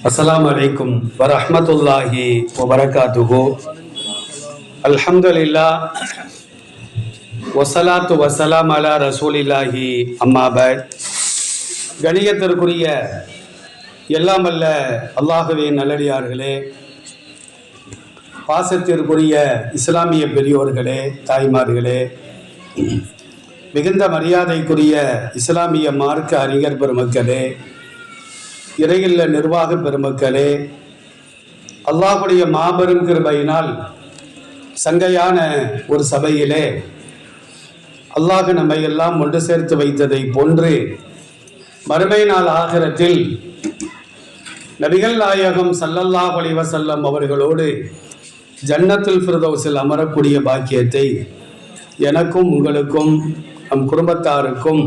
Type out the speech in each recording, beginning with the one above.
அஸ்ஸலாமு அலைக்கும் வரஹ்மத்துல்லாஹி வபரகாத்துஹு. அல்ஹம்துலில்லாஹ் வஸ்ஸலாத்து வஸ்ஸலாம் அலா ரசூலில்லாஹி அம்மா பஅத். கணியத்திற்குரிய எல்லாம் அல்ல அல்லாஹ்வின் நல்லடியார்களே, பாசத்திற்குரிய இஸ்லாமிய பெரியோர்களே, தாய்மார்களே, மிகுந்த மரியாதைக்குரிய இஸ்லாமிய மார்க்க அறிஞர் பெருமக்களே, இறையில்ல நிர்வாக பெருமக்களே, அல்லாஹ்வுடைய மாபெரும் கிருபையினால் சங்கையான ஒரு சபையிலே அல்லாஹ் நம்மை எல்லாம் ஒன்று சேர்த்து வைத்ததை போன்று மறுமை நாள் ஆகிரத்தில் நபிகள் நாயகம் ஸல்லல்லாஹு அலைஹி வஸல்லம் அவர்களோடு ஜன்னத்துல் ஃபிர்தௌஸில் அமரக்கூடிய பாக்கியத்தை எனக்கும் உங்களுக்கும் நம் குடும்பத்தாருக்கும்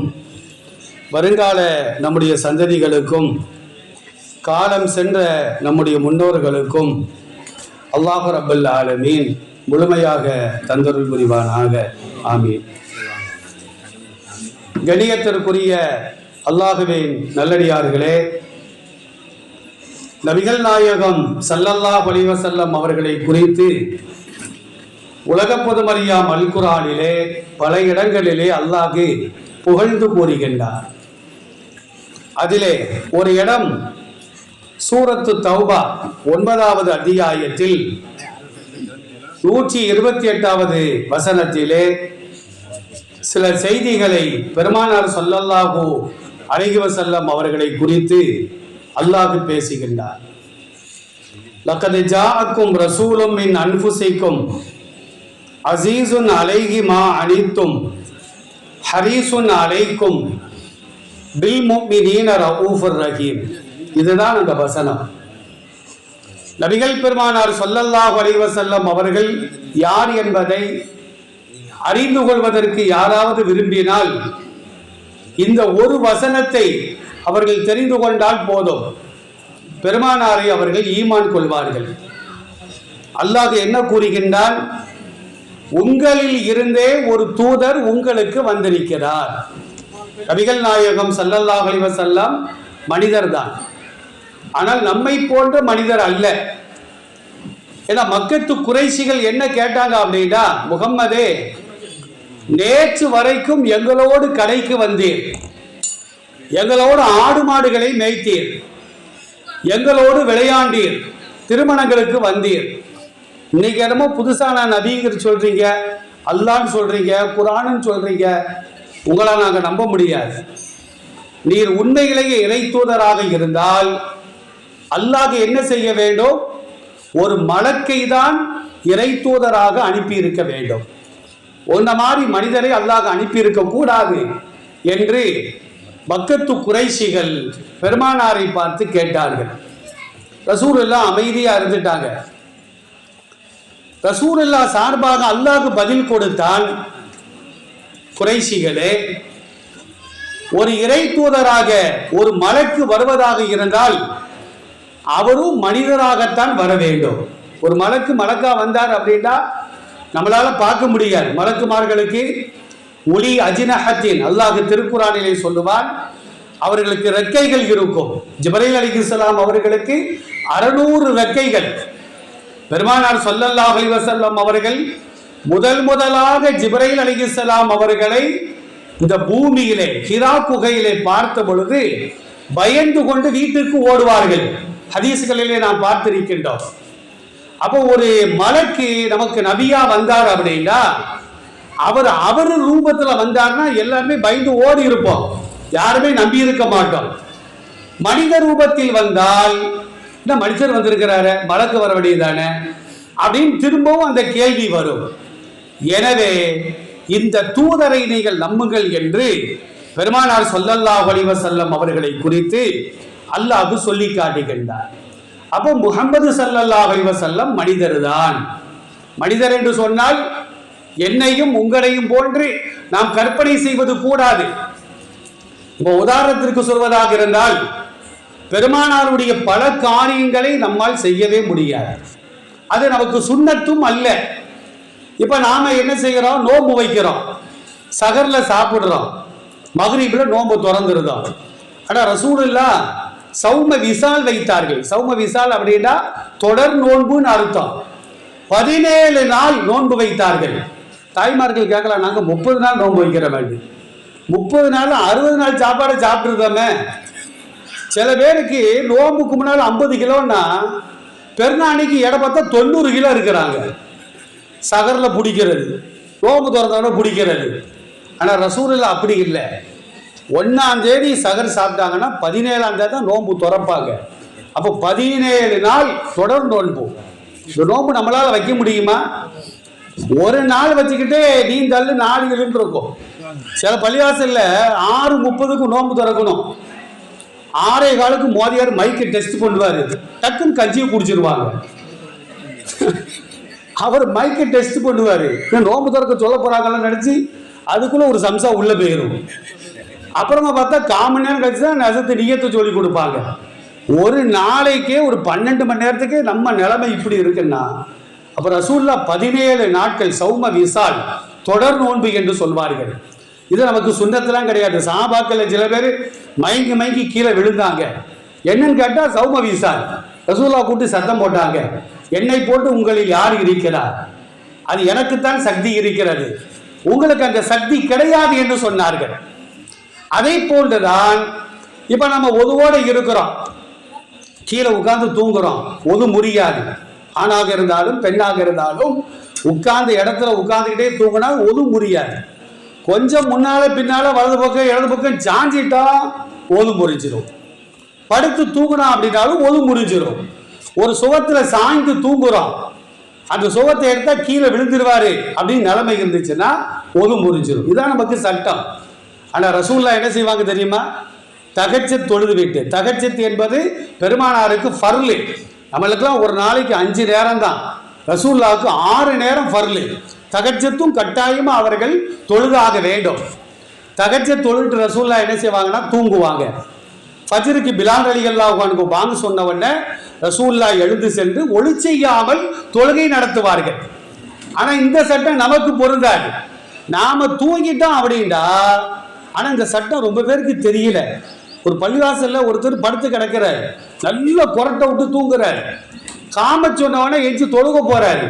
வருங்கால நம்முடைய சந்ததிகளுக்கும் காலம் சென்ற நம்முடைய முன்னோர்களுக்கும் அல்லாஹ் ரப்பல் ஆலமீன் முழுமையாக தந்தருள் புரிவானாக. ஆமீன். கணியத்திற்குரிய அல்லாஹ்வின் நல்லடியார்களே, நபிகள் நாயகம் ஸல்லல்லாஹு அலைஹி வஸல்லம் அவர்களை குறித்து உலக பொதுமறியாம் அல் குர்ஆனிலே பல இடங்களிலே அல்லாஹ் புகழ்ந்து கூறுகின்றார். அதிலே ஒரு இடம் சூரத்து தௌபா 9வது அத்தியாயத்தில் 128வது வசனத்திலே சில செய்திகளை பெருமானார் ஸல்லல்லாஹு அலைஹி வஸல்லம் அவர்களை குறித்து அல்லாஹ் பேசுகின்றார். லக்கத் ஜாஅக்கும் ரசூலும் மின் அன்ஃபுசிக்கும் அஸீஸுன் அலைஹி மா அனித்தும் ஹரீஸுன் அலைக்கும் பில் முஃமினீன ரഊஃபுர் ரஹீம். இதுதான் அந்த வசனம். நபிகள் பெருமானார் ஸல்லல்லாஹு அலைஹி வஸல்லம் அவர்கள் யார் என்பதை அறிந்து கொள்வதற்கு யாராவது விரும்பினால் இந்த ஒரு வசனத்தை அவர்கள் தெரிந்து கொண்டால் போதும், பெருமானாரை அவர்கள் ஈமான் கொள்வார்கள். அல்லாஹ் என்ன கூறுகின்றான்? உங்களில் இருந்தே ஒரு தூதர் உங்களுக்கு வந்திருக்கிறார். நபிகள் நாயகம் ஸல்லல்லாஹு அலைஹி வஸல்லம் மனிதர் தான், ஆனால் நம்மை போன்ற மனிதர் அல்ல. ஏன்னா மக்கத்து குறைஷிகள் என்ன கேட்டாங்க அப்படின்னா, முகம்மதே, நேற்று வரைக்கும் எங்களோடு கடைக்கு வந்தீர், எங்களோடு ஆடு மாடுகளை மேய்த்தீர், எங்களோடு விளையாண்டீர், திருமணங்களுக்கு வந்தீர். இன்னைக்கு என்னமோ புதுசா நான் நபிங்கிற சொல்றீங்க, அல்லான்னு சொல்றீங்க, குர்ஆன்னு சொல்றீங்க, உங்களை நாங்கள் நம்ப முடியாது. நீர் உண்மையிலேயே இறை தூதராக இருந்தால் அல்லாஹ் என்ன செய்ய வேண்டும்? ஒரு மலக்கை தான் இறை தூதராக அனுப்பி இருக்க வேண்டும். ஒன்ன மாதிரி மனிதரை அல்லாஹ் அனுப்பி இருக்க கூடாது என்று மக்கத்து குறைஷிகள் பெருமானாரை பார்த்து கேட்டார்கள். ரசூலுல்லாஹ் அமைதியா இருந்துட்டாங்க. ரசூலுல்லாஹ் சார்பாக அல்லாஹ் பதில் கொடுத்தான், குறைஷிகளே, ஒரு இறை தூதராக ஒரு மலக்கு வருவதாக இருந்தால் அவரும் மனிதராகத்தான் வர வேண்டும். ஒரு மலக்கா வந்தார் அப்படின்னா நம்மளால பார்க்க முடியாது. மலக்குமார்களுக்கு ஒளி அஜினஹத்தின் அல்லாஹ் திருக்குர்ஆனிலே சொல்லுவான், அவர்களுக்கு ரெக்கைகள் இருக்கும். ஜிப்ரீல் அலைஹிஸ்ஸலாம் அவர்களுக்கு 600 ரெக்கைகள். பெருமானார் ஸல்லல்லாஹு அலைஹி வஸல்லம் அவர்கள் முதலாக ஜிப்ரீல் அலைஹிஸ்ஸலாம் அவர்களை இந்த பூமியிலே ஹிரா குகையிலே பார்த்த பொழுது பயந்து கொண்டு வீட்டுக்கு ஓடுவார்கள். ஹதீஸ்களிலே நாம் பார்த்திருக்கின்றோம். அப்போ ஒரு மலக்கு நமக்கு நபியா வந்தார் அப்படின்னா அவர் ரூபத்துல வந்தார்னா எல்லாருமே பயந்து ஓடி இருப்போம், யாருமே நம்பி இருக்க மாட்டோம். மனித ரூபத்தில் வந்தால் இந்த மனுஷர் வந்திருக்கிறாரு, மலக்கு வர வேண்டியதானே அப்படின்னு திரும்பவும் அந்த கேள்வி வரும். எனவே இந்த தூதரை நீங்கள் நம்புங்கள் என்று பெருமானார் ஸல்லல்லாஹு அலைஹி வஸல்லம் அவர்களை குறித்து அல்லாஹ் சொல்லி காட்டுகின்றார். அப்போ முஹம்மது ஸல்லல்லாஹு அலைஹி வஸல்லம் மனிதர் தான். மனிதர் என்று சொன்னால் என்னையும் உங்களையும் போன்று நாம் கற்பனை செய்வது கூடாது. இப்போ உதாரணத்திற்கு சொல்வதாக இருந்தால், பெருமானாருடைய பல காரியங்களை நம்மால் செய்யவே முடியாது. அது நமக்கு சுன்னத்தும் அல்ல. இப்ப நாம என்ன செய்யறோம்? நோன்பு வைக்கிறோம், சகர்ல சாப்பிடுறோம், மக்ரிப்ல நோன்பு திறந்துருதோம். ஆனா ரசூலுல்லாஹ் சௌம விசால் வைத்தார்கள். சௌம விசால் அப்படின்னா தொடர் நோன்புன்னு அர்த்தம். 17 நாள் நோன்பு வைத்தார்கள். தாய்மார்கள் கேட்கலாம், நாங்கள் 30 நாள் நோன்பு வைக்கிற வேண்டும். 30 நாள் 60 நாள் சாப்பாடை சாப்பிட்டுருந்தோமே. சில பேருக்கு நோம்புக்கு முன்னால் 50 கிலோன்னா பெருநாளைக்கு எடை பார்த்தா 90 கிலோ இருக்கிறாங்க. சகரில் பிடிக்கிறது, நோம்பு திறந்தோட பிடிக்கிறது. ஆனால் ரசூலுல்லாஹ் அப்படி இல்லை. 1ஆம் தேதி சகர் சாப்பிட்டாங்கன்னா 17ஆம் தேதி தான் நோன்பு திறப்பாங்க. அப்போ 17 நாள் தொடர் நோன்பு. இந்த நோன்பு நம்மளால் வைக்க முடியுமா? ஒரு நாள் வச்சுக்கிட்டே நீ தள்ளு 4 இருக்கும். சில பள்ளிவாசல்ல 6:30க்கு நோன்பு திறக்கணும். 6:15 மோதியார் மைக்கு டெஸ்ட் பண்ணுவார். டக்குன்னு கஞ்சியை குடிச்சிருவாங்க. அவர் மைக்கை டெஸ்ட் பண்ணுவார். நோன்பு திறக்க சொல்ல போறாங்கன்னு நினைச்சு அதுக்குள்ள ஒரு சம்சா உள்ள போயிடும். அப்புறமா பார்த்தா 1/4 மணி நேரம் கழிச்சு தான் நசத்து நியத்தை சொல்லி கொடுப்பாங்க. ஒரு நாளைக்கே ஒரு 12 மணி நேரத்துக்கே நம்ம நிலைமை இப்படி இருக்குன்னா, அப்போ ரசூலுல்லாஹ் 17 நாட்கள் சௌம விசால் தொடர் நோன்பு என்று சொல்வார்கள். இது நமக்கு சுன்னத்தெல்லாம் கிடையாது. சஹாபாக்கள் சில பேர் மயங்கி கீழே விழுந்தாங்க. என்னன்னு கேட்டால் சௌம விசால். ரசூலுல்லாஹ் கூப்பிட்டு சத்தம் போட்டாங்க, என்னை போட்டு உங்களில் யார் இருக்கிறார்? அது எனக்குத்தான் சக்தி இருக்கிறது, உங்களுக்கு அந்த சக்தி கிடையாது என்று சொன்னார்கள். அதை போன்றுதான் இப்ப நம்ம ஒதுவோட இருக்கிறோம், கீழே உட்கார்ந்து தூங்குறோம். ஒது முடியாது. ஆணாக இருந்தாலும் பெண்ணாக இருந்தாலும் உட்கார்ந்த இடத்துல உட்கார்ந்துக்கிட்டே தூங்கினா ஒது முடியாது. கொஞ்சம் முன்னால பின்னால வலது பக்கம் இடது பக்கம் சாஞ்சிட்டா ஒது முறிஞ்சிடும். படுத்து தூங்கினா அப்படின்னாலும் ஒது முறிஞ்சிடும். ஒரு சுகத்துல சாய்ந்து தூங்குறோம், அந்த சுகத்தை எடுத்தா கீழே விழுந்துருவாரு அப்படின்னு நிலைமை இருந்துச்சுன்னா ஒது முறிஞ்சிடும். இதுதான் நமக்கு சட்டம். ஆனால் ரசூலுல்லாஹ் என்ன செய்வாங்க தெரியுமா? தஹஜ்ஜத் தொழுது விட்டு, தஹஜ்ஜத் என்பது பெருமானாருக்கு ஃபர்லு. நம்மளுக்கெல்லாம் ஒரு நாளைக்கு 5 நேரம் தான், ரசூலுல்லாஹ்வுக்கு 6 நேரம் ஃபர்லு. தஹஜ்ஜத்தும் கட்டாயமா அவர்கள் தொழுதாக வேண்டும். தஹஜ்ஜத் தொழுது ரசூலுல்லாஹ் என்ன செய்வாங்கன்னா தூங்குவாங்க. ஃபஜ்ருக்கு பிலால் ரலியல்லாஹு அன்ஹு வாங்க சொன்ன உடனே ரசூலுல்லாஹ் எழுந்து சென்று ஒளி செய்யாமல் தொழுகை நடத்துவார்கள். ஆனா இந்த சட்டம் நமக்கு பொருந்தாது. நாம தூங்கிட்டோம் அப்படின்னா, ஆனா இந்த சட்டம் ரொம்ப பேருக்கு தெரியல. ஒரு பள்ளிவாசல்ல ஒருத்தர் படுத்து கிடக்கிறார், நல்ல கொரட்டை விட்டு தூங்குறாரு. காம சொன்னவனே எஞ்சி தொழுக போறாரு.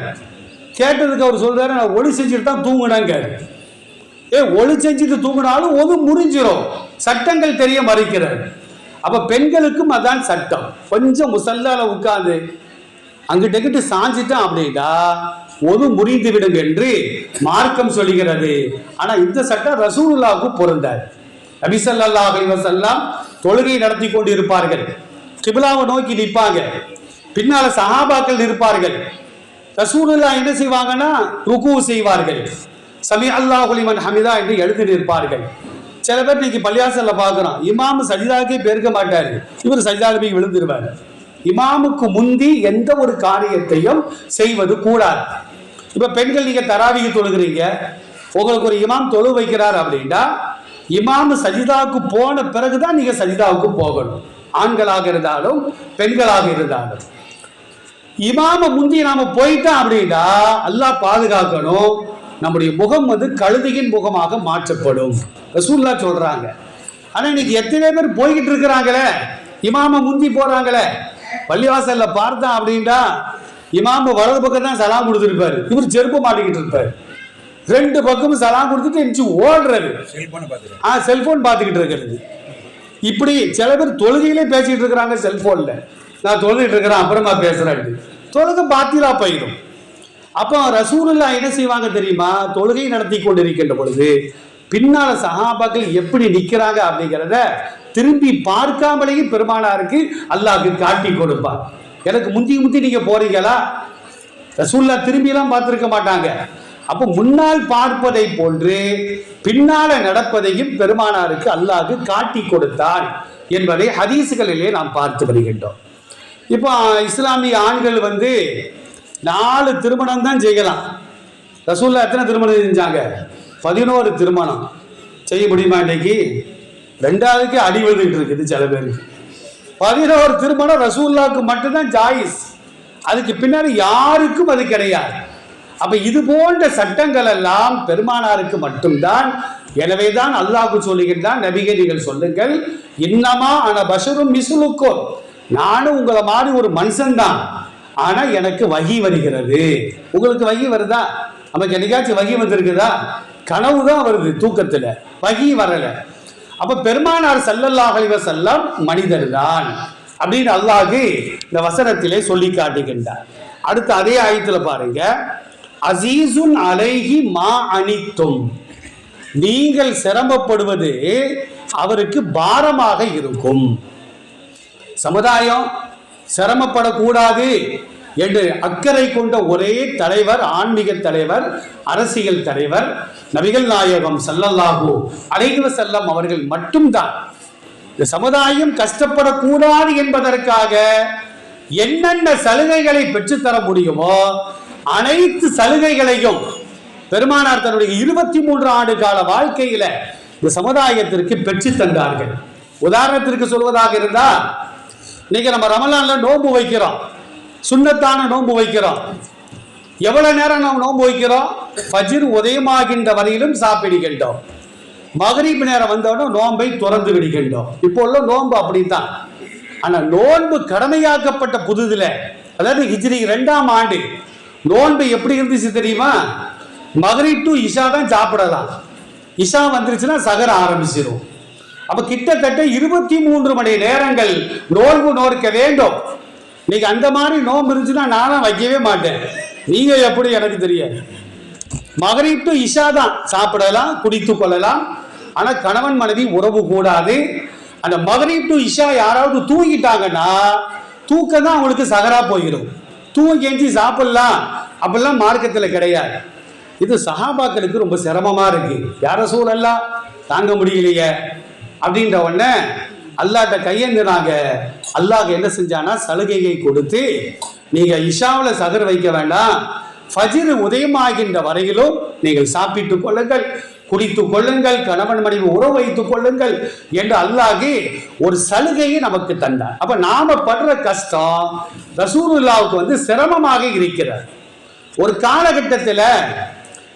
கேட்டதுக்கு அவர் சொல்றாரு, நான் ஒளி செஞ்சுட்டு தான் தூங்குனாங்க. ஒளி செஞ்சுட்டு தூங்கினாலும் ஒது முறிஞ்சிரும், சட்டங்கள் தெரிய மறுக்கிறார். அப்ப பெண்களுக்கும் அதான் சட்டம். கொஞ்சம் முசல்லால உட்கார்ந்து அங்கிட்ட சாஞ்சிட்டான் அப்படின்னா ஒது முறிந்து விடும் என்று மார்க்கம் சொல்லுகிறது. ஆனா இந்த சட்டம் ரசூலுல்லாஹ்வுக்கு பொருந்தாது. நபி ஸல்லல்லாஹு அலைஹி வஸல்லம் தொழுகை நடத்தி கொண்டு இருப்பார்கள், கிப்லாவை நோக்கி நிற்பாங்க, பின்னால சஹாபாக்கள் இருப்பார்கள். ரசூலுல்லாஹ் என்ன செய்வாங்கன்னா ருக்கு செய்வார்கள், சமி அல்லாஹு லிமன் ஹமிதா என்று எழுதி நிற்பார்கள். சில பேர் இன்னைக்கு பள்ளியாசல்ல பார்க்குறோம், இமாம் சஜிதாக்கே பெருக்க மாட்டாரு, இவர் சஜிதால போய் விழுந்துருவார். இமாமுக்கு முந்தி எந்த ஒரு காரியத்தையும் செய்வது கூடாது. இப்ப பெண்கள் நீங்க தராவிக்கு தொழுகிறீங்க, உங்களுக்கு ஒரு இமாம் தொழு வைக்கிறார் அப்படின்னா இமாம் சஜிதாவுக்கு போன பிறகுதான் நீங்க சஜிதாவுக்கு போகணும், ஆண்களாக இருந்தாலும் பெண்களாக இருந்தாலும். இமாம முந்தி நாம போயிட்டோம் அப்படின்னா அல்லாஹ் பாதுகாக்கணும், நம்முடைய முகம் கழுதையின் முகமாக மாற்றப்படும் ரசூலுல்லாஹ் சொல்றாங்க. ஆனா இன்னைக்கு எத்தனை பேர் போய்கிட்டு இருக்கிறாங்களே, இமாம முந்தி போறாங்களே. பள்ளிவாசல்ல பார்த்தா அப்படின்னா இமாம வலது பக்கம் தான் சலாம் கொடுத்துருப்பாரு, இவர் செருப்பு மாட்டிக்கிட்டு இருப்பாரு. 2 பக்கமும் சலாம் கொடுத்துட்டு எஞ்சி ஓடுறது, செல்போன் பார்த்துக்கிட்டு இருக்கிறது. இப்படி சில பேர் தொழுகையிலே பேசிட்டு இருக்கிறாங்க செல்போன்ல. நான் தொழுகிட்டு இருக்கிறேன் அப்புறமா பேசுறேன், தொழுகை பாத்திலா போயிடும். அப்போ ரசூலுல்லாஹ் என்ன செய்வாங்க தெரியுமா? தொழுகை நடத்தி கொண்டிருக்கின்ற பொழுது பின்னால சஹாபாக்கள் எப்படி நிற்கிறாங்க அப்படிங்கிறத திரும்பி பார்க்காமலேயே பெருமானாருக்கு அல்லாஹ்க்கு காட்டி கொடுப்பார். எனக்கு முந்தி நீங்க போறீங்களா? ரசூலுல்லாஹ் திரும்பியெல்லாம் பார்த்திருக்க மாட்டாங்க. அப்போ முன்னால் பார்ப்பதை போன்று பின்னால நடப்பதையும் பெருமானாருக்கு அல்லாஹ்க்கு காட்டி கொடுத்தார் என்பதை ஹதீஸ்களிலே நாம் பார்த்து வருகின்றோம். இப்போ இஸ்லாமிய ஆண்கள் 4 திருமணம் தான் செய்யலாம். ரசூலுல்லாஹ் எத்தனை திருமணம் செஞ்சாங்க? 11 திருமணம். செய்ய முடியுமா இன்னைக்கு? 2வதுக்கு அடி விழுந்துட்டு இருக்குது சில பேருக்கு. 11 திருமணம் ரசூலுல்லாஹ்க்கு மட்டும்தான் ஜாயிஸ், அதுக்கு பின்னாடி யாருக்கும் அது கிடையாது. அப்ப இது போன்ற சட்டங்கள் எல்லாம் பெருமானாருக்கு மட்டும்தான் எனவேதான் அல்லாஹ் சொல்லுகின்றான், நபிகே நீங்கள் சொல்லுங்கள், இன்னமா அன பஷரும் மிஸ்லுக்கும், நானும் உங்களை மாதிரி ஒரு மனுஷன் தான், ஆனா எனக்கு வகி வருகிறது. உங்களுக்கு வகி வருதா? நமக்கு என்னைக்காச்சும் வகி வந்திருக்குதா? கனவு தான் வருது, தூக்கத்துல வகி வரல. அப்ப பெருமானார் ஸல்லல்லாஹு அலைஹி வஸல்லம் மனிதர் தான் அப்படின்னு அல்லாஹ் இந்த வசனத்திலே சொல்லி காட்டுகின்றார். அடுத்து அதே ஆயத்துல பாருங்க, அசீசுன் அலைஹி மா அனித்தும், நீங்கள் சிரமப்படுவது அவருக்கு பாரமாக இருக்கும். சமுதாயம் சிரமப்படக்கூடாது என்று அக்கறை கொண்ட ஒரே தலைவர், ஆன்மீக தலைவர், அரசியல் தலைவர் நபிகள் நாயகம் ஸல்லல்லாஹு அலைஹி வஸல்லம் அவர்கள் மட்டும்தான். இந்த சமுதாயம் கஷ்டப்படக்கூடாது என்பதற்காக என்னென்ன சலுகைகளை பெற்றுத்தர முடியுமோ அனைத்து சலுகைகளையும் பெருமானார் தன்னுடைய 23 ஆண்டு கால வாழ்க்கையில இந்த சமுதாயத்திற்கு பெற்று தந்தார்கள். உதாரணத்திற்கு சொல்வதாக இருந்தா, இன்னைக்கு நம்ம ரமலான்ல நோன்பு வைக்கிறோம், சுன்னத்தான நோன்பு வைக்கிறோம். எவ்வளவு நேரம் நாம் நோன்பு வைக்கிறோம்? ஃபஜ்ர் உதயமாகின்ற வரையிலும் சாப்பிடுகின்றோம். மகரிப் நேரம் வந்தவுடனே நோன்பை துறந்து விடுகின்றோம். இப்போ உள்ள நோன்பு அப்படித்தான். ஆனா நோன்பு கடமையாக்கப்பட்ட புதுதுல, அதாவது ஹிஜ்ரி 2ஆம் ஆண்டு நோன்பு எப்படி இருந்துச்சு தெரியுமா? மகரிப் டு இஷா தான் சாப்பிடலாம். இஷா வந்துருச்சுன்னா சகர ஆரம்பிச்சிடும். அப்ப கிட்டத்தட்ட 23 மணி நேரங்கள் நோன்பு நோக்க வேண்டும். இன்னைக்கு அந்த மாதிரி நோன்பு இருந்துச்சுன்னா நானும் வைக்கவே மாட்டேன். நீங்க எப்படி எனக்கு தெரியாது. மகரிப் டு இஷா தான் சாப்பிடலாம், குடித்து கொள்ளலாம். ஆனா கணவன் மனைவி உறவு கூடாது. அந்த மகரிப் டு இஷா யாராவது தூங்கிட்டாங்கன்னா தூக்கம் தான் அவங்களுக்கு சகரா போயிடும். தூங்கி எஞ்சி சாப்பிடலாம் அப்படிலாம் மார்க்கத்தில் கிடையாது. இது சஹாபாக்களுக்கு ரொம்ப சிரமமா இருக்கு. யார சூழல்லாம் தாங்க முடியலையே அப்படின்ற உடனே அல்லாட்ட கையேந்தினாங்க. அல்லாஹ் என்ன செஞ்சானா சலுகையை கொடுத்து, நீங்க இஷாவில் சகர் வைக்க வேண்டாம், ஃபஜ்ர் உதயமாகின்ற வரையிலும் நீங்கள் சாப்பிட்டுக் கொள்ளுங்கள், குடித்துக் கொள்ளுங்கள், கணவன் மனைவி உறவு வைத்துக் கொள்ளுங்கள் என்று அல்லாஹ் ஒரு சலுகையை நமக்கு தந்தார். அப்ப நாம படுற கஷ்டம் ரசூலுல்லாஹ்வுக்கு சிரமமாக இருக்கிறார். ஒரு காலகட்டத்தில்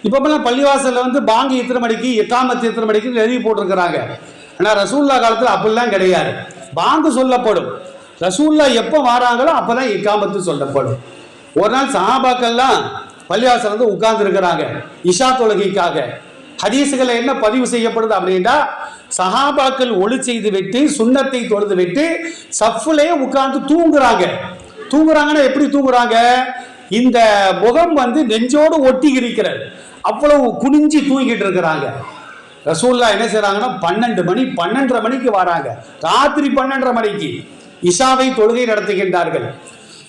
இப்பெல்லாம் பள்ளிவாசல்ல பாங்கி எத்தனை மணிக்கு, இக்காமத்து எத்தனை மணிக்கு எழுதி போட்டிருக்கிறாங்க. ஆனால் ரசூல்லா காலத்தில் அப்படிலாம் கிடையாது. பாங்கு சொல்லப்படும், ரசூல்லா எப்போ வராங்களோ அப்பதான் இக்காமத்து சொல்லப்படும். ஒரு நாள் சஹாபாக்கள்லாம் பள்ளிவாசல் உட்கார்ந்து இருக்கிறாங்க இஷா தொழுகைக்காக. ஹதீசுகளை என்ன பதிவு செய்யப்படுது அப்படின்னா, சஹாபாக்கள் ஒளி செய்து விட்டு சுன்னத்தை தொழுது விட்டு சஃப்லே உட்கார்ந்து தூங்குறாங்க. தூங்குறாங்கன்னா எப்படி தூங்குறாங்க? இந்த முகம் நெஞ்சோடு ஒட்டி இருக்கிறது, அவ்வளவு குனிஞ்சி தூங்கிட்டு இருக்கிறாங்க. ரசூல்லா என்ன செய்யறாங்கன்னா 12 மணி 12:30 மணிக்கு வராங்க. ராத்திரி 12:30 மணிக்கு இஷாவை தொழுகை நடத்துகின்றார்கள்.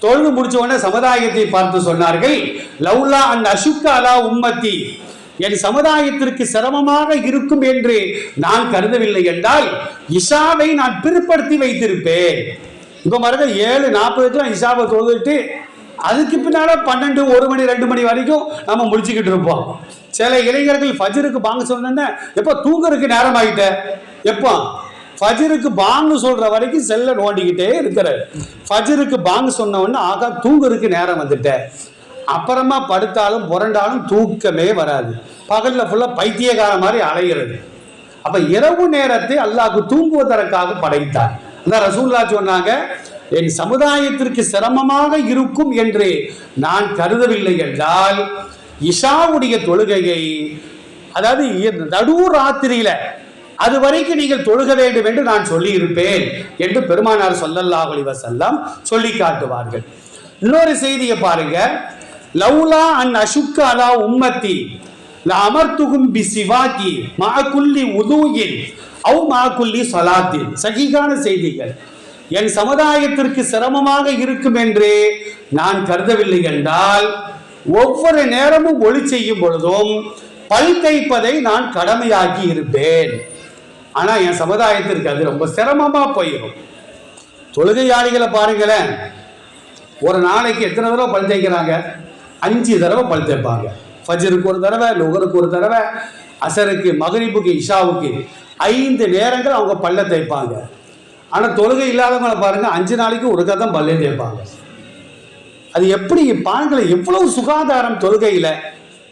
தொழுது முடிச்ச உடனே சமுதாயத்தை பார்த்து சொன்னார்கள், லவ்லா அன் அஷுக்க அலா உம்மத்தி, என் சமுதாயத்திற்கு சிரமமாக இருக்கும் என்று நான் கருதவில்லை என்றால் இஷாவை நான் பிற்படுத்தி வைத்திருப்பேன். இப்ப பாருங்க 7:40 இஷாவை தொழுதுட்டு அதுக்கு பின்னால 12, 1 மணி 2 மணி வரைக்கும் நம்ம முடிச்சுக்கிட்டு இருப்போம். சில இளைஞர்கள் ஃபஜ்ருக்கு பாங்கு சொன்ன எப்போ தூங்குறதுக்கு நேரம் ஆகிட்ட, எப்போ ஃபஜ்ருக்கு பாங்கு சொல்ற வரைக்கும் செல்ல நோண்டிக்கிட்டே இருக்கிறார். ஃபஜ்ருக்கு பாங்கு சொன்ன உடனே ஆகா தூங்குறதுக்கு நேரம் வந்துட்ட, அப்புறமா படுத்தாலும் புரண்டாலும் தூக்கமே வராது. பகல்ல ஃபுல்லா பைத்தியக்கார மாதிரி அலைகிறது. அப்ப இரவு நேரத்தை அல்லாஹ் தூங்குவதற்காக படைத்தார். அந்த ரசூல்லா சொன்னாங்க, என் சமுதாயத்திற்கு சிரமமாக இருக்கும் என்று நான் கருதவில்லை என்றால் இஷாவுடைய தொழுகையை, அதாவது நடு ராத்திரியில அது வரைக்கும் நீங்கள் தொழுக வேண்டும் என்று நான் சொல்லி இருப்பேன் என்று பெருமானார் ஸல்லல்லாஹு அலைஹி வஸல்லம் சொல்லி காட்டுவார்கள். இன்னொரு செய்தியை பாருங்க, லவ்லா அன் அஷுக்க அலா உம்மத்தி லஅமர்துகும் பிசிவாகி மஅ குல்லி உதூஇன் அவ் மஅ குல்லி ஸலாத்தின். சஹீஹான செய்திகள். என் சமுதாயத்திற்கு சிரமமாக இருக்கும் என்று நான் கருதவில்லை என்றால் ஒவ்வொரு நேரமும் ஒளி செய்யும் பொழுதும் பல் தைப்பதை நான் கடமையாக்கி இருப்பேன். ஆனா என் சமுதாயத்திற்கு அது ரொம்ப சிரமமா போயிடும். தொழுகையாளிகளை பாருங்களேன், ஒரு நாளைக்கு எத்தனை தடவை பல் தேய்க்கிறாங்க? 5 தடவை பல் தேய்ப்பாங்க. ஃபஜ்ருக்கு ஒரு தடவை, லுஹருக்கு ஒரு தடவை, அசருக்கு, மகரிப்புக்கு, இஷாவுக்கு 5 நேரங்கள் அவங்க பல்ல தேய்ப்பாங்க. ஆனால் தொழுகை இல்லாதவங்களை பாருங்க 5 நாளைக்கு ஒரு கதம் பல்லே தேய்ப்பாங்க. அது எப்படி பாருங்களேன், எவ்வளவு சுகாதாரம் தொழுகையில்.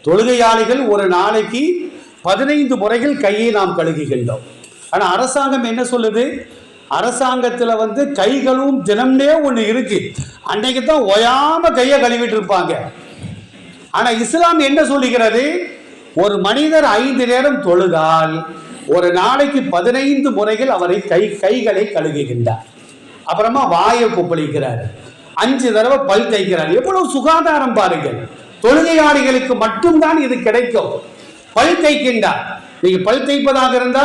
தொழுகையாளிகள் ஒரு நாளைக்கு 15 முறைகள் கையை நாம் கழுகுகின்றோம். ஆனா அரசாங்கம் என்ன சொல்லுது? அரசாங்கத்துல கைகளும் தினம்னே ஒண்ணு இருக்கு. அன்னைக்கு தான் ஓயாம கையை கழுவிட்டு இருப்பாங்க. ஆனா இஸ்லாம் என்ன சொல்லுகிறது? ஒரு மனிதர் 5 நேரம் தொழுதால் ஒரு நாளைக்கு 15 முறைகள் அவரை கைகளை கழுகுகின்றார். அப்புறமா வாயை கொப்பளிக்கிறார், 5 தடவை பல் தேய்க்கிறார். எவ்வளவு சுகாதாரம் பாருங்கள். தொழுகையாளிகளுக்கு மட்டும்தான் இது கிடைக்கும். பல் தேய்க்கின்றார். நீங்க பல் தேய்ப்பதாக இருந்தா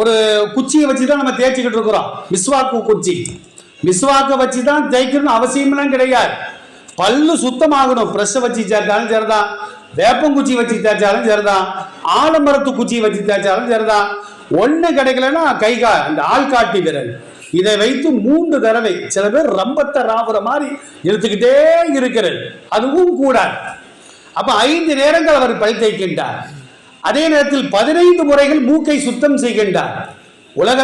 ஒரு குச்சியை வச்சுதான் நம்ம தேய்ச்சிக்கிட்டு இருக்கிறோம். மிஸ்வாக்கு குச்சி, மிஸ்வாக்கை வச்சுதான் தேய்க்கணும் அவசியம்லாம் கிடையாது. பல்லு சுத்தமாகணும். பிரஷ் வச்சு தேய்ச்சாலும் சரிதான், வேப்பங்குச்சி வச்சு தேய்ச்சாலும் சரிதான், ஆலமரத்து குச்சி வச்சு தேய்ச்சாலும் சரிதான். ஒண்ணு கிடைக்கலன்னா இந்த ஆள்காட்டி விரல் இதை வைத்து 3 தடவை, சில பேர் ரம்பத்தை ராவுற மாதிரி இழுத்துக்கிட்டே இருக்கிறது, அதுவும் கூடாது. அப்ப 5 நேரங்கள் அவர் பல் தேய்க்கின்றார். அதே நேரத்தில் 15 முறைகள் மூக்கை சுத்தம் செய்கின்றார். உலக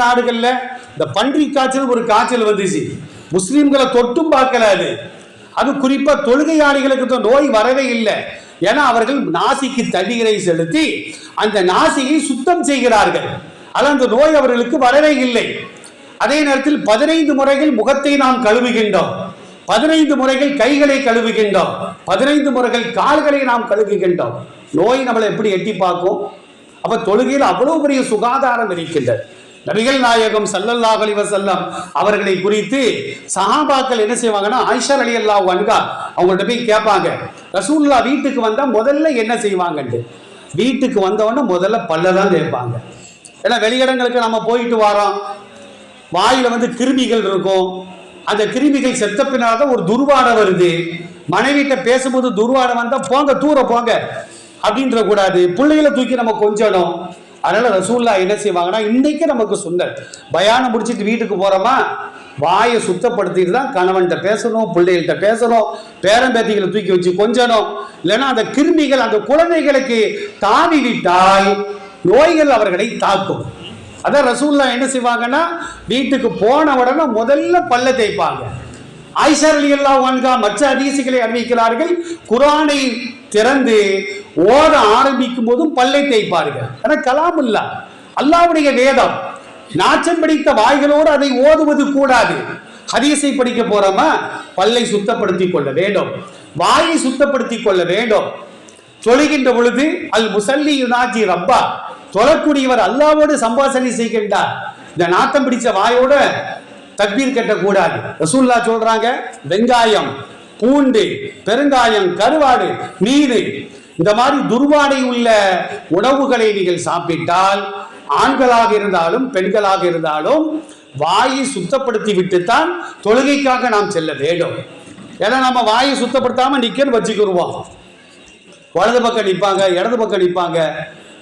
நாடுகள்ல இந்த பன்றி காய்ச்சல் ஒரு காய்ச்சல் வந்துச்சு. முஸ்லிம்களை தொட்டும் பார்க்கல. அது குறிப்பா தொழுகையாளிகளுக்கு நோய் வரவே இல்லை. ஏன்னா அவர்கள் நாசிக்கு தண்ணீரை செலுத்தி அந்த நாசியை சுத்தம் செய்கிறார்கள். ஆனால் அந்த நோய் அவர்களுக்கு வரவே இல்லை. அதே நேரத்தில் 15 முறைகள் முகத்தை நாம் கழுவுகின்றோம், 15 முறைகள் கைகளை கழுவுகின்றோம், 15 முறைகள் கால்களை நாம் கழுவுகின்றோம். நோய் நம்மளை எப்படி எட்டி பார்க்கும்? அப்ப தொழுகையில் அவ்வளவு பெரிய சுகாதாரம் இருக்கின்றது. நபிகள் நாயகம் ஸல்லல்லாஹு அலைஹி வஸல்லம் அவர்களை குறித்து சஹாபாக்கள் என்ன செய்வாங்கன்னா, ஆயிஷா ரலியல்லாஹு அன்ஹா அவங்கள்ட்ட போய் கேட்பாங்க, ரசூலுல்லாஹ் வீட்டுக்கு வந்தா முதல்ல என்ன செய்வாங்கன்னு. வீட்டுக்கு வந்தவொடனே முதல்ல பல்லதான் தேய்ப்பாங்க. ஏன்னா வெளியிடங்களுக்கு நம்ம போயிட்டு வரோம், வாயில கிருமிகள் இருக்கும். அந்த கிருமிகள் செத்த பின்னால்தான் ஒரு துர்வாடை வருது. மனைவிட்ட பேசும்போது துர்வாடை வந்தா போங்க தூர போங்க அப்படின்ற கூடாது, பிள்ளைகளை தூக்கி நம்ம கொஞ்சணும். அதனால ரசூலுல்லாஹ் என்ன செய்வாங்கன்னா, இன்னைக்கு நமக்கு சுன்னத், பயானம் முடிச்சுட்டு வீட்டுக்கு போறோமா வாயை சுத்தப்படுத்திட்டு தான் கணவன்கிட்ட பேசணும், பிள்ளைகள்கிட்ட பேசணும், பேரம்பேத்திகளை தூக்கி வச்சு கொஞ்சணும். இல்லைன்னா அந்த கிருமிகள் அந்த குழந்தைகளுக்கு தாவி விட்டால் நோய்கள் அவர்களை தாக்கும். அதான் ரசூலுல்லாஹ் என்ன செய்வாங்கன்னா, வீட்டுக்கு போன உடனே முதல்ல பல்ல தேய்ப்பாங்க. ஆயிஷா ரலியல்லாஹு அன்ஹா மற்ற ஹதீஸ்களை அறிவிக்கிறார்கள், குர்ஆனை திறந்து ஓத ஆரம்பிக்கும் போதும் பல்லை தேய்ப்பார்கள். ஆனா கலாமுல்லா, அல்லாஹ்வுடைய வேதம், நாச்சம் பிடித்த வாய்களோடு அதை ஓதுவது கூடாது. ஹதீஸை படிக்க போறோமா, பல்லை சுத்தப்படுத்திக் கொள்ள வேண்டும், வாயை சுத்தப்படுத்திக் கொள்ள வேண்டும். தொழுகின்ற பொழுது அல் முசல்லி யுனாஜி ரப்பா, தொழக்கூடியவர் அல்லாஹ்வோடு சம்பாஷணை செய்கின்றார். இந்த நாத்தம் பிடிச்ச வாயோட தக்பீர் கட்டக்கூடாது. ரசூலுல்லாஹ் சொல்றாங்க, வெங்காயம், பூண்டு, பெருங்காயம், கருவாடு, மீன், இந்த மாதிரி துர்வாடை உள்ள உணவுகளை நீங்கள் சாப்பிட்டால், ஆண்களாக இருந்தாலும் பெண்களாக இருந்தாலும் வாயை சுத்தப்படுத்தி விட்டுத்தான் தொழுகைக்காக நாம் செல்ல வேண்டும். ஏன்னா நம்ம வாயை சுத்தப்படுத்தாம நிக்கன்னு வச்சுக்கிடுவோம். வலது பக்கம் நிற்பாங்க, இடது பக்கம் நிற்பாங்க,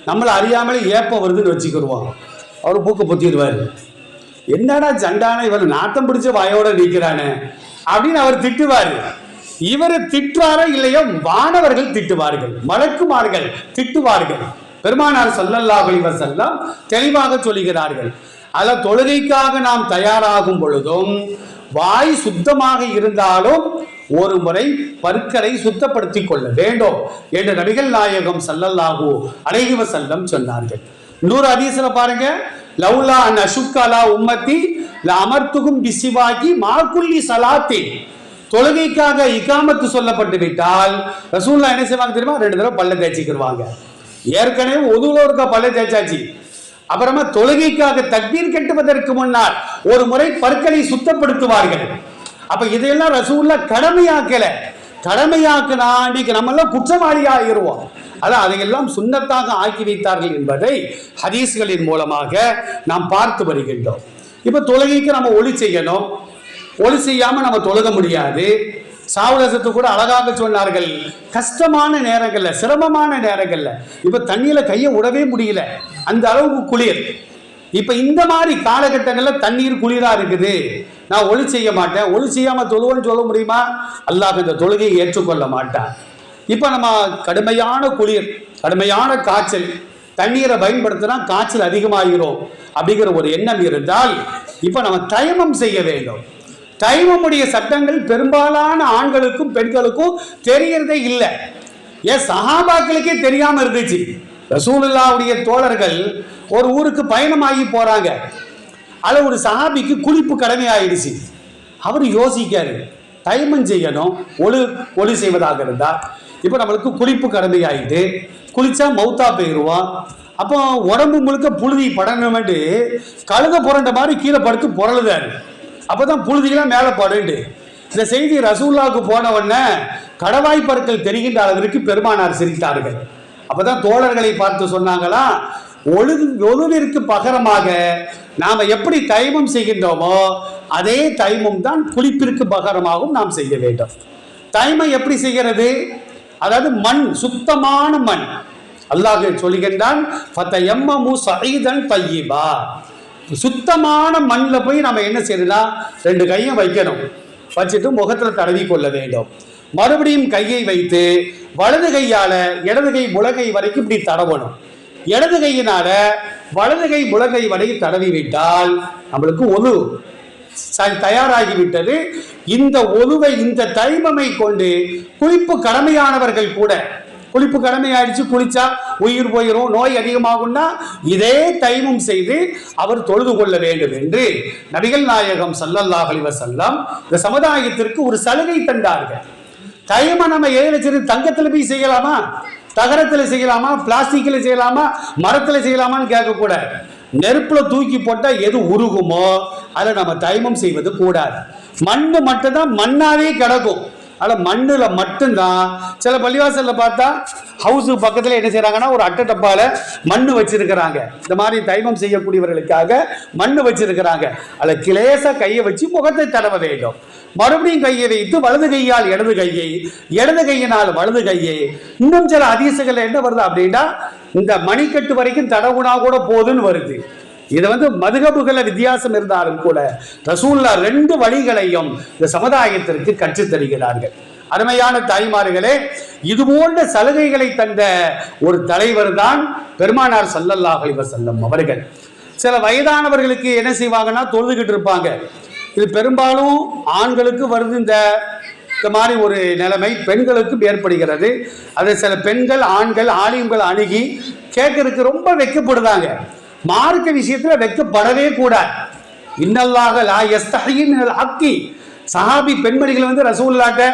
நம்மளை அறியாமலே ஏப்பம் வருதுன்னு வச்சுக்கிடுவோம். அவர் பூக்க பொத்திடுவார், என்னடா ஜண்டான இவர் நாட்டம் பிடிச்ச வாயோட நிற்கிறானே அப்படின்னு அவர் திட்டுவார். இவர் திட்டுவாரோ இல்லையோ வானவர்கள் திட்டுவார்கள், மலக்குமார்கள் திட்டுவார்கள். பெருமானார் ஸல்லல்லாஹு அலைஹி வஸல்லம் தெளிவாக சொல்லுகிறார்கள், அல்ல தொழுகைக்காக நாம் தயாராகும் பொழுதும் வாய் சுத்தமாக இருந்தாலும் ஒரு முறை பற்களை சுத்தப்படுத்திக் கொள்ள வேண்டும் என்று நபிகள் நாயகம் ஸல்லல்லாஹு அலைஹி வஸல்லம் சொன்னார்கள். இன்னொரு ஹதீஸ்ல பாருங்க, லவ்லா அன் அஷுக்கலா உம்மத்தி லஅமர்துகும் பிஸ்ஸிவாகி மாகுல்லி ஸலாத்தி, தொழுகைக்காக இகாமத்து சொல்லப்பட்டு விட்டால் ரசூலுல்லாஹ் என்ன செய்வாங்க தெரியுமா, 2 தடவை பல்ல தேய்ச்சிக்கிடுவாங்க. ஏற்கனவே ஒதுவுல இருக்க பல்ல தேய்ச்சாச்சு, அப்புறமா தொழுகைக்காக தக்பீர் கட்டுவதற்கு முன்னால் ஒரு முறை பற்களை சுத்தப்படுத்துவார்கள். அப்ப இதையெல்லாம் ரசூலுல்லாஹ் கடமையாக்கல. கடமையாக்குனா இன்னைக்கு நம்ம எல்லாம் குற்றவாளி ஆகிருவோம். அதான் அதையெல்லாம் சுன்னத்தாக ஆக்கி வைத்தார்கள் என்பதை ஹதீஸ்களின் மூலமாக நாம் பார்த்து வருகின்றோம். இப்ப தொழுகைக்கு நம்ம ஒளி செய்யணும், ஒளி செய்யாம நம்ம தொழுக முடியாது. சாவுலசத்து கூட அழகாக சொன்னார்கள், கஷ்டமான நேரங்கள்ல, சிரமமான நேரங்கள்ல இப்ப தண்ணியில கையை விடவே முடியல, அந்த அளவுக்கு குளிர். இப்ப இந்த மாதிரி காலகட்டங்கள்ல தண்ணீர் குளிரா இருக்குது, நான் ஒளி செய்ய மாட்டேன், ஒளி செய்யாம தொழுவேன்னு சொல்ல முடியுமா? அல்லாஹ் இந்த தொழுகையை ஏற்றுக்கொள்ள மாட்டான். இப்ப நம்ம கடுமையான குளிர், கடுமையான காய்ச்சல், தண்ணீரை பயன்படுத்தினா காய்ச்சல் அதிகமாகிறோம் அப்படிங்கிற ஒரு எண்ணம் இருந்தால் இப்ப நம்ம தயமம் செய்ய வேண்டும். தயமமுடைய சட்டங்கள் பெரும்பாலான ஆண்களுக்கும் பெண்களுக்கும் தெரியறதே இல்லை. ஏன் சஹாபாக்களுக்கே தெரியாம இருந்துச்சு. ரசூலுல்லாஹ்வுடைய தோழர்கள் ஒரு ஊருக்கு பயணமாகி போறாங்க. அதில் ஒரு சஹாபிக்கு குளிப்பு கடமை ஆயிடுச்சு. அவர் யோசிக்காரு, தைமம் செய்யணும், ஒளி செய்வதாக இருந்தா இப்போ நம்மளுக்கு குளிப்பு கடமை ஆகிட்டு குளிச்சா மௌத்தா போயிடுவோம். அப்போ உடம்பு முழுக்க புழுதி படணுமெண்டு கழுத புரண்ட மாதிரி கீழே படுத்து புரளுதாரு. அப்போதான் புழுதியெல்லாம் மேலே படுண்டு. இந்த செய்தி ரசூலுல்லாஹ்வுக்கு போன உடனே கடவாய் பற்கள் தெரிகின்ற அளவிற்கு பெருமானார் சிரித்தார்கள். அப்பதான் தோழர்களை பார்த்து சொன்னாங்களா, ஒழுவிற்கு பகரமாக நாம எப்படி தைமம் செய்கின்றோமோ அதே தைமம் தான் குளிப்பிற்கு பகரமாகவும் நாம் செய்ய வேண்டும். தைமம் எப்படி செய்கிறது? அதாவது மண், சுத்தமான மண். அல்லாஹ் சொல்லுகின்றான், சுத்தமான மண்ணில் போய் நம்ம என்ன செய்யணும்னா 2 கையும் வைக்கணும், வச்சுட்டு முகத்தில் தடவி கொள்ள வேண்டும். மறுபடியும் கையை வைத்து வலது கையால இடது கை முழங்கை வரைக்கும் இப்படி தடவணும். இடது கையினால வலது கை முழங்கை வரைக்கும் தடவி விட்டால் நம்மளுக்கு ஒழு தயாராகிவிட்டது. இந்த ஒழுவை, இந்த தைமமை கொண்டு குளிப்பு கடமையானவர்கள் கூட, குளிப்பு கடமை ஆயிடுச்சு, குளிச்சா உயிர் போயிடும், நோய் அதிகமாகும்னா இதே தைமம் செய்து அவர் தொழுது கொள்ள வேண்டும் என்று நபிகள் நாயகம் ஸல்லல்லாஹு அலைஹி வஸல்லம் இந்த சமுதாயத்திற்கு ஒரு சலுகை தந்தார்கள். தைமம் நம்ம ஏழு தங்கத்தில் போய் செய்யலாமா, தகரத்தில் செய்யலாமா, பிளாஸ்டிக்கில் செய்யலாமா, மரத்தில் செய்யலாமான்னு கேட்கக்கூடாது. நெருப்புல தூக்கி போட்டா எது உருகுமோ அதை நம்ம தைமம் செய்வது கூடாது. மண்ணு மட்டும்தான் மண்ணாவே கிடக்கும். அதில் மண்ணில் மட்டும்தான் சில பள்ளிவாசல்ல பார்த்தா ஹவுஸு பக்கத்தில் என்ன செய்யறாங்கன்னா ஒரு அட்டை டப்பால மண்ணு வச்சிருக்கிறாங்க. இந்த மாதிரி தைமம் செய்யக்கூடியவர்களுக்காக மண்ணு வச்சிருக்கிறாங்க. அதில் கிளேசா கையை வச்சு முகத்தை தடவ வேண்டும். மறுபடியும் கையை வைத்து வலது கையால் இடது கையை, இடது கையினால் வலது கையை. இன்னும் சில அதிசயங்கள் என்ன வருது அப்படின்னா, இந்த மணிக்கட்டு வரைக்கும் தடவுனா கூட போதுன்னு வருது. இது மதுகபுகள வித்தியாசம் இருந்தாலும் கூட ரசூலுல்லாஹ் 2 வழிகளையும் இந்த சமுதாயத்திற்கு கற்றுத் தருகிறார்கள். அருமையான தாய்மார்களே, இது போன்ற சலுகைகளை தந்த ஒரு தலைவர் தான் பெருமானார் ஸல்லல்லாஹு அலைஹி வஸல்லம் அவர்கள். சில வயதானவர்களுக்கு என்ன செய்வாங்கன்னா, தொழுதுகிட்டு இருப்பாங்க. இது பெரும்பாலும் ஆண்களுக்கு வருது இந்த மாதிரி ஒரு நிலைமை, பெண்களுக்கும் ஏற்படுகிறது. அதை சில பெண்கள், ஆண்கள், ஆலிம்கள் அணுகி கேட்கறதுக்கு ரொம்ப வெட்கப்படுதாங்க. மார்க்க விஷயத்துல வெட்கப்படவே கூடாது. இன்னல்லாஹ லா யஸ்தஹி மினல் ஹக்கி. சஹாபி பெண்மணிகள் ரசூலுல்லாஹ்ட்ட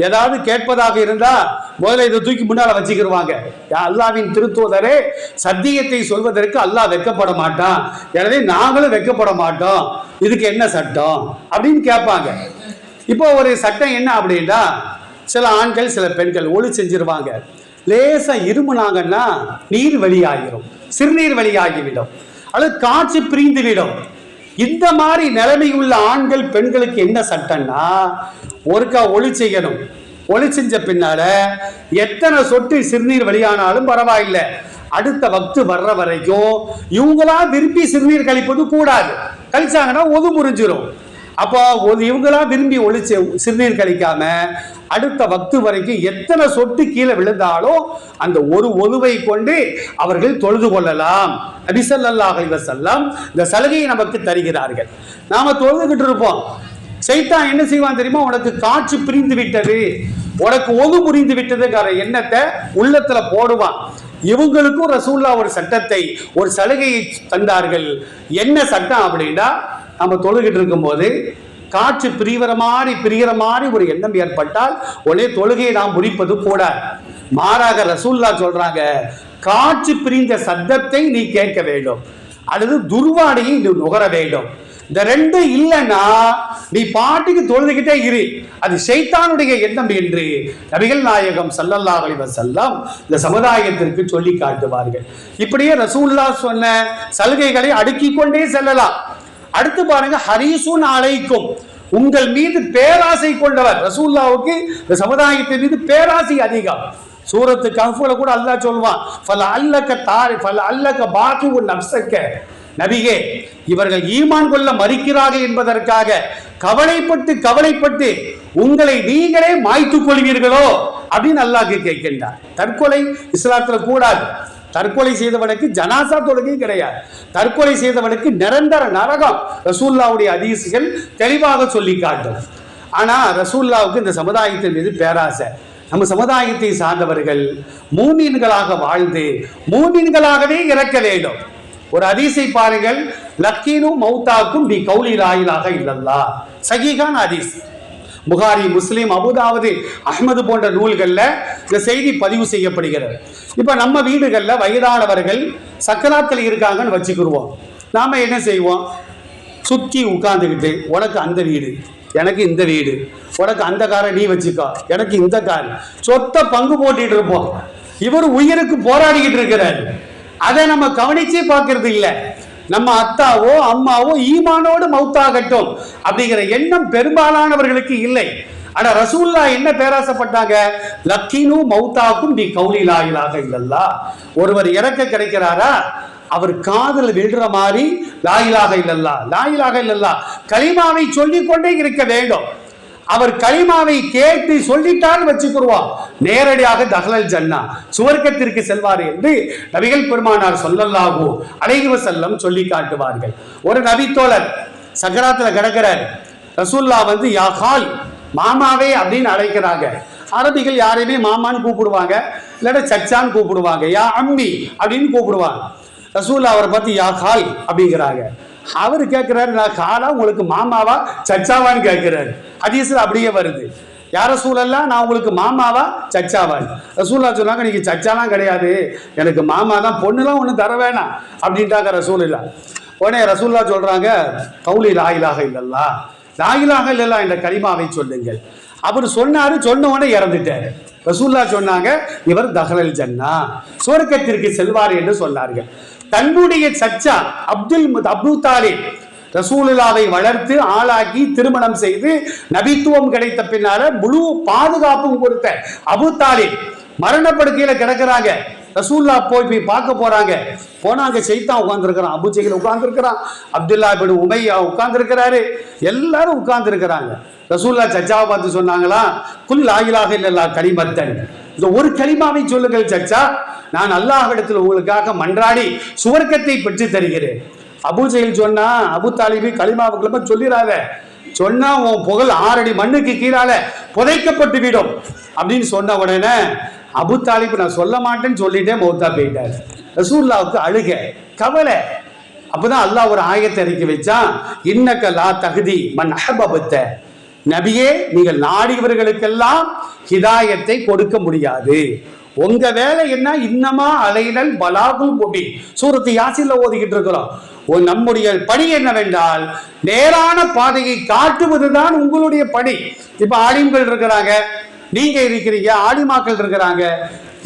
ஏதாவது கேட்பதாக இருந்தா முதல்ல இதை தூக்கி முன்னால வச்சுக்கிடுவாங்க. அல்லாஹ்வின் திருத்தூதரே, சத்தியத்தை சொல்வதற்கு அல்லாஹ் வெட்கப்பட மாட்டான், எனவே நாங்களும் வெட்கப்பட மாட்டோம், இதுக்கு என்ன சட்டம் அப்படின்னு கேட்பாங்க. இப்போ ஒரு சட்டம் என்ன அப்படின்னா, சில ஆண்கள் சில பெண்கள் ஒளி செஞ்சிருவாங்க. லேசா இருமுனாங்கன்னா நீர் வெளியாகிடும், சிறுநீர் வெளியாகிவிடும், அல்லது காட்சி பிரிந்து விடும். இந்த மாதிரி நிலைமை உள்ள ஆண்கள் பெண்களுக்கு என்ன சட்டம்னா, ஒருக்கா ஒளி செய்யணும். ஒளி செஞ்ச பின்னால எத்தனை சொட்டு சிறுநீர் வெளியானாலும் பரவாயில்லை, அடுத்த வக்து வர்ற வரைக்கும் இவங்களா விரும்பி சிறுநீர் கழிப்பது கூடாது. கழிச்சாங்கன்னா ஒது முறிஞ்சிரும். அப்போ இவங்களா விரும்பி சிறுநீர் கழிக்காம அடுத்த வக்து வரைக்கும் எத்தனை சொட்டு கீழே விழுந்தாலும் அந்த ஒரு ஒதுவை கொண்டு அவர்கள் தொழுது கொள்ளலாம். நபி ஸல்லல்லாஹு அலைஹி வஸல்லம் இந்த சலுகையை நமக்கு தருகிறார்கள். நாம தொழுதுகிட்டு இருப்போம். சைத்தான் என்ன செய்வான் தெரியுமா, உனக்கு காட்சி பிரிந்து விட்டது, உனக்கு ஒது புரிந்து விட்டதுங்கிற எண்ணத்தை உள்ளத்துல போடுவான். இவங்களுக்கும் ரசூலுல்லாஹ் ஒரு சட்டத்தை, ஒரு சலுகையை தந்தார்கள். என்ன சட்டம் அப்படின்னா, நம்ம தொழுகிட்டு இருக்கும் போது காற்று பிரிகிற மாதிரி ஒரு எண்ணம் ஏற்பட்டால் உடனே தொழுகையை நாம் முடிப்பது கூட. மாறாக ரசூலுல்லாஹ் சொல்றாங்க, காற்று பிரிந்த சத்தத்தை நீ கேட்க வேண்டும், அல்லது துர்வாடையை நீ நுகர வேண்டும். இந்த 2 இல்லைன்னா நீ பாட்டுக்கு தொழுதுகிட்டே இரு, அது ஷைத்தானுடைய எண்ணம் என்று நபிகள் நாயகம் ஸல்லல்லாஹு அலைஹி வஸல்லம் இந்த சமுதாயத்திற்கு சொல்லி காட்டுவார்கள். இப்படியே ரசூலுல்லாஹ் சொன்ன சலுகைகளை அடுக்கிக் கொண்டே செல்லலாம். அடுத்து பாருங்க, ஹரீசுன் அலைக்கும், உங்கள் மீது பேராசை கொண்டவர். ரசூலுல்லாஹ்வுக்கு இந்த சமுதாயத்தின் மீது பேராசை அதிகம். சூரத்து கஹ்ஃப்ல கூட அல்லாஹ் சொல்வான், ஃபலஅல்லக பாகிஉன் நஃப்ஸக, நபியே இவர்கள் ஈமான் கொள்ள மறுக்கிறார்கள் என்பதற்காக கவலைப்பட்டு உங்களை நீங்களே மாய்த்துக் கொள்வீர்களோ அப்படின்னு அல்லாஹ் கேட்கின்றார். தற்கொலை இஸ்லாத்துல கூடாது. தற்கொலை செய்தவனுக்கு ஜனாசா தொழுகை கிடையாது. தற்கொலை செய்தவனுக்கு நிரந்தர நரகம் ரசூலுல்லாஹ்வுடைய ஹதீஸ்கள் தெளிவாக சொல்லி காட்டும். ஆனா ரசூலுல்லாஹ்வுக்கு இந்த சமுதாயத்தின் மீது பேராசை. நம்ம சமுதாயத்தை சார்ந்தவர்கள் மூமீன்களாக வாழ்ந்து மூமீன்களாகவே இறக்க வேண்டும். ஒரு ஹதீஸை பாருங்கள், லக்கீனும் மௌத்தாக்கும் பி கௌலி லா இலாஹ இல்லல்லாஹ். சஹீஹான ஹதீஸ். புகாரி, முஸ்லிம், அபூதாவுது, அஹ்மது போன்ற நூல்களில் இந்த செய்தி பதிவு செய்யப்படுகிறது. இப்போ நம்ம வீடுகளில் வயதானவர்கள் சக்கராத்தில் இருக்காங்கன்னு வச்சுக்கிடுவோம். நாம் என்ன செய்வோம்? சுற்றி உட்கார்ந்துக்கிட்டு, உனக்கு அந்த வீடு, எனக்கு இந்த வீடு, உனக்கு அந்த காரை நீ வச்சுக்கோ, எனக்கு இந்த கார், சொத்தை பங்கு போட்டிட்டு இருப்போம். இவர் உயிருக்கு போராடிக்கிட்டு இருக்கிறார். அதை நம்ம கவனிச்சே பார்க்கறது இல்லை. நம்ம அத்தாவோ அம்மாவோ ஈமானோடு மௌத்தாகட்டும் அப்படிங்கிற எண்ணம் பெரும்பாலானவர்களுக்கு இல்லை. ஆனா ரசூல்லா என்ன பேராசப்பட்டாங்க? லக்கீனு மௌத்தாக்கும் பி கௌலி லா இலாஹ இல்லல்லாஹ். ஒருவர் இறக்க கிடைக்கிறாரா, அவர் காதல் விழுற மாதிரி லா இலாஹ இல்லல்லாஹ், லா இலாஹ இல்லல்லாஹ் கலிமாவை சொல்லிக் கொண்டே இருக்க வேண்டும். அவர் கலிமாவை கேட்டு சொல்லிட்டால் வச்சுக்குருவான், நேரடியாக தஹ்லல் ஜன்னா, சுவர்க்கத்திற்கு செல்வார் என்று நபிகள் பெருமானார் ஸல்லல்லாஹு அலைஹி வஸல்லம் சொல்லி காட்டுவார்கள். ஒரு நபித்தோழர் சக்கராத்தில் கிடக்கிறார். ரசூல்லா வந்து யா கால், மாமாவே அப்படின்னு அழைக்கிறாங்க. அரபிகள் யாரையுமே மாமான்னு கூப்பிடுவாங்க, இல்லாட்ட சச்சான்னு கூப்பிடுவாங்க, யா அம்மி அப்படின்னு கூப்பிடுவாங்க. ரசூல்லா அவரை பார்த்து யா கால் அப்படிங்கிறாங்க. அவர் கேட்கிறாரு, நான் காலா உங்களுக்கு மாமாவா சச்சாவான்னு கேட்கிறாரு. ஹதீஸ்ல அப்படியே வருது. யார ரசூலல்லா, நான் உங்களுக்கு மாமாவா சச்சாவா? ரசூல்லா சொன்னாங்க, நீங்க சச்சாலாம் கிடையாது, எனக்கு மாமா தான், பொண்ணுலாம் ஒன்றும் தர வேணாம் அப்படின்ட்டாங்க ரசூலுல்லா. உடனே ரசூல்லா சொல்றாங்க, கௌலி லா இலாஹ இல்லல்லாஹ், லா இலாஹ இல்லல்லாஹ் என்ற கலிமாவை சொல்லுங்கள். அவர் சொன்னாரு, சொன்ன உடனே இறந்துட்டாரு. ரசூல்லா சொன்னாங்க, இவர் தஹ்லல் ஜன்னா, சுவர்க்கத்திற்கு செல்வார் என்று சொன்னார்கள். தன்னுடைய சச்சா அபூ தாலிப் ரசூலுல்லாவை வளர்த்து ஆளாக்கி திருமணம் செய்து நபித்துவம் கிடைத்த பின்னால முழு பாதுகாப்பும் கொடுத்த அபூ தாலிப் மரணப்படுக்கையில கிடக்கிறாங்க. ரசூல்லா போய் பார்க்க போறாங்க. போனாங்க, சைத்தான் உட்கார்ந்துருக்கிறான், அபூ ஜஹல் உட்கார்ந்துருக்கிறான், அப்துல்லா இப்னு உமையா உட்கார்ந்துருக்கிறாரு, எல்லாரும் உட்கார்ந்துருக்கிறாங்க. ரசூல்லா சச்சாவை பார்த்து சொன்னாங்களா, குல் லா இலாஹ இல்லல்லாஹ் கலிமத்தன், இந்த ஒரு கலிமாவை சொல்லுங்கள் சச்சா, நான் அல்லாஹ்விடத்தில் உங்களுக்காக மன்றாடி சுவர்க்கத்தை பெற்று தருகிறேன். அபூ ஜஹல் சொன்னா, அபூ தாலிபி கலிமாவுக்குள்ள சொல்லிடாத, சொன்னா உன் புகழ் 6 அடி மண்ணுக்கு கீழால புதைக்கப்பட்டு விடும் அப்படின்னு சொன்ன உடனே அபூ தாலிப் நான் சொல்ல மாட்டேன்னு சொல்லிட்டே மௌத்தா போயிட்டார். ரசூலுல்லாவுக்கு அழுக, கவலை. அப்பதான் அல்லாஹ் ஒரு ஆயத்தை இறக்கி வச்சான், இன்னக லா தஹ்தி மன் அஹ்பப்த, நபியே நீங்கள் நாடியவர்களுக்கெல்லாம் ஹிதாயத்தை கொடுக்க முடியாது, உங்க வேலை என்ன, இன்னமா அலைனல் பலாகுல் முபீன், சூரத்து யாசின்ல ஓதிக்கிட்டு இருக்கிறோம். நம்முடைய பணி என்னவென்றால் நேரான பாதையை காட்டுவதுதான் உங்களுடைய பணி. இப்ப ஆலிம்கள் இருக்கிறாங்க, நீங்க இருக்கிறீங்க, ஆலிமாக்கள் இருக்கிறாங்க,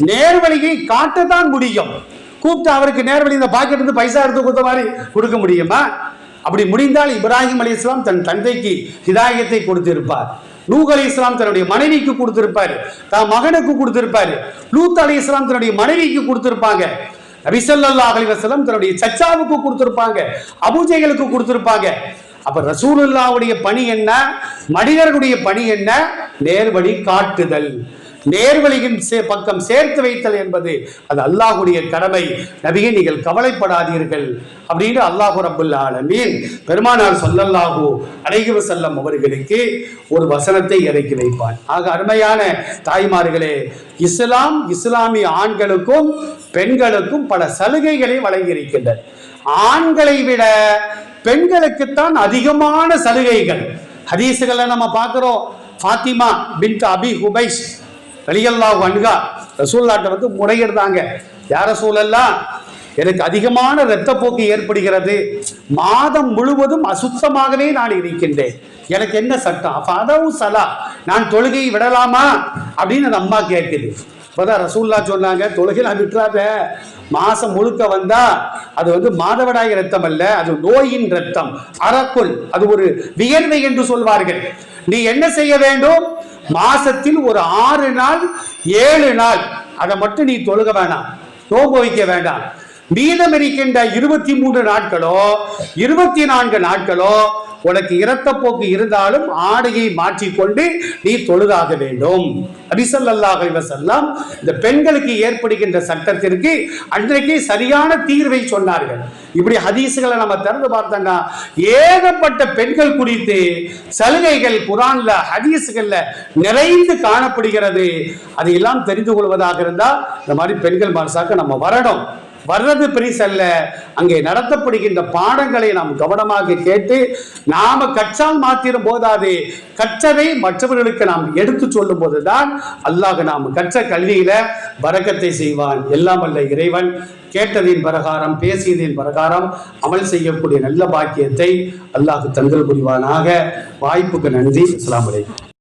நேர்வழியை காட்டத்தான் முடியும். கூப்பிட்டு அவருக்கு நேர்வழி இந்த பாக்கெட் இருந்து பைசா எடுத்து கொடுத்த மாதிரி கொடுக்க முடியுமா? அப்படி முடிந்தால் இப்ராஹிம் அலைஹிஸ்ஸலாம் தன் தந்தைக்கு ஹிதாயத்தை கொடுத்திருப்பார், நூஹ் அலைஹிஸ்ஸலாம் தன்னுடைய மனைவிக்கு கொடுத்திருப்பாரு, தன் மகனுக்கு கொடுத்திருப்பாரு, லூத் அலைஹிஸ்ஸலாம் தன்னுடைய மனைவிக்கு கொடுத்திருப்பாங்க, நபி ஸல்லல்லாஹு அலைஹி வஸல்லம் தன்னுடைய சச்சாவுக்கு கொடுத்திருப்பாங்க, அபூ ஜஹலுக்கு கொடுத்திருப்பாங்க. அப்ப ரசூலுல்லாஹ்வுடைய பணி என்ன, மனிதர்களுடைய பணி என்ன? நேர்வழி காட்டுதல், நேர்வழியின் பக்கம் சேர்த்து வைத்தல் என்பது அது அல்லாஹ்வுடைய கடமை. நபியே நீங்கள் கவலைப்படாதீர்கள் அப்படின்னு அல்லாஹ் ரப்பல் ஆலமீன் பெருமானார் ஸல்லல்லாஹு அலைஹி வஸல்லம் அவர்களுக்கு ஒரு வசனத்தை இறக்கி வைப்பான். ஆக அருமையான தாய்மார்களே, இஸ்லாம் இஸ்லாமிய ஆண்களுக்கும் பெண்களுக்கும் பல சலுகைகளை வழங்கி இருக்கின்றது. ஆண்களை விட பெண்களுக்குத்தான் அதிகமான சலுகைகள். ஹதீசுகளை நம்ம பார்க்கிறோம். ஃபாத்திமா பின்த் அபி ஹுபைஸ் ரலியல்லாஹு அன்ஹா ரசூலுல்லாஹ்ட்ட வந்து முறையிடுறாங்க, யார் ரசூலல்லாஹ், எனக்கு அதிகமான இரத்தப்போக்கு ஏற்படுகிறது, மாதம் முழுவதும் அசுத்தமாகவே நான் இருக்கின்றேன், எனக்கு என்ன சட்டம்? ஃபதவு ஸலா, நான் தொழுகையை விடலாமா அப்படின்னு அந்த அம்மா கேட்குது. இப்போதான் ரசூலுல்லாஹ் சொன்னாங்க, தொழுகைலாம் விட்டுறாத, மாசம் முழுக்க வந்தா அது வந்து மாதவிடாய் ரத்தம் அல்ல, அது நோயின் ரத்தம், அரக்குள், அது ஒரு வியர்வை என்று சொல்வார்கள். நீ என்ன செய்ய வேண்டும்? மாசத்தில் ஒரு 6 நாள் 7 நாள் அதை மட்டும் நீ தொழுக வேண்டாம், நோன்பு வைக்க வேண்டாம். மீதம் இருக்கின்ற 23 நாட்களோ 24 நாட்களோ உனக்கு இரத்தப்போக்கு இருந்தாலும் ஆடையை மாற்றிக்கொண்டு நீ தொழுதாக வேண்டும். நபி ஸல்லல்லாஹு அலைஹி வஸல்லம் இந்த பெண்களுக்கு ஏற்படுகின்ற சட்டத்திற்கு அன்றைக்கு சரியான தீர்வை சொன்னார்கள். இப்படி ஹதீஸ்களை நம்ம திறந்து பார்த்தோம்னா ஏகப்பட்ட பெண்கள் குறித்து சலுகைகள் குர்ஆன்ல ஹதீஸ்கள்ல நிறைந்து காணப்படுகிறது. அதையெல்லாம் தெரிந்து கொள்வதாக இருந்தால் இந்த மாதிரி பெண்கள் மர்சாக்க நம்ம வரணும். வர்றது பெரிசல்ல, அங்கே நடத்தப்படுகின்ற பாடங்களை நாம் கவனமாக கேட்டு நாம கற்றால் மாத்திரம் போதாது, கற்றதை மற்றவர்களுக்கு நாம் எடுத்து சொல்லும் போதுதான் அல்லாஹ் நாம் கற்ற கல்வியில பரக்கத்தை செய்வான். எல்லாம் வல்ல இறைவன் கேட்டதின் பிரகாரம் பேசியதின் பிரகாரம் அமல் செய்யக்கூடிய நல்ல பாக்கியத்தை அல்லாஹ் தந்தல் புரிவானாக. வாய்ப்புக்கு நன்றி. அஸ்ஸலாமு அலைக்கும்.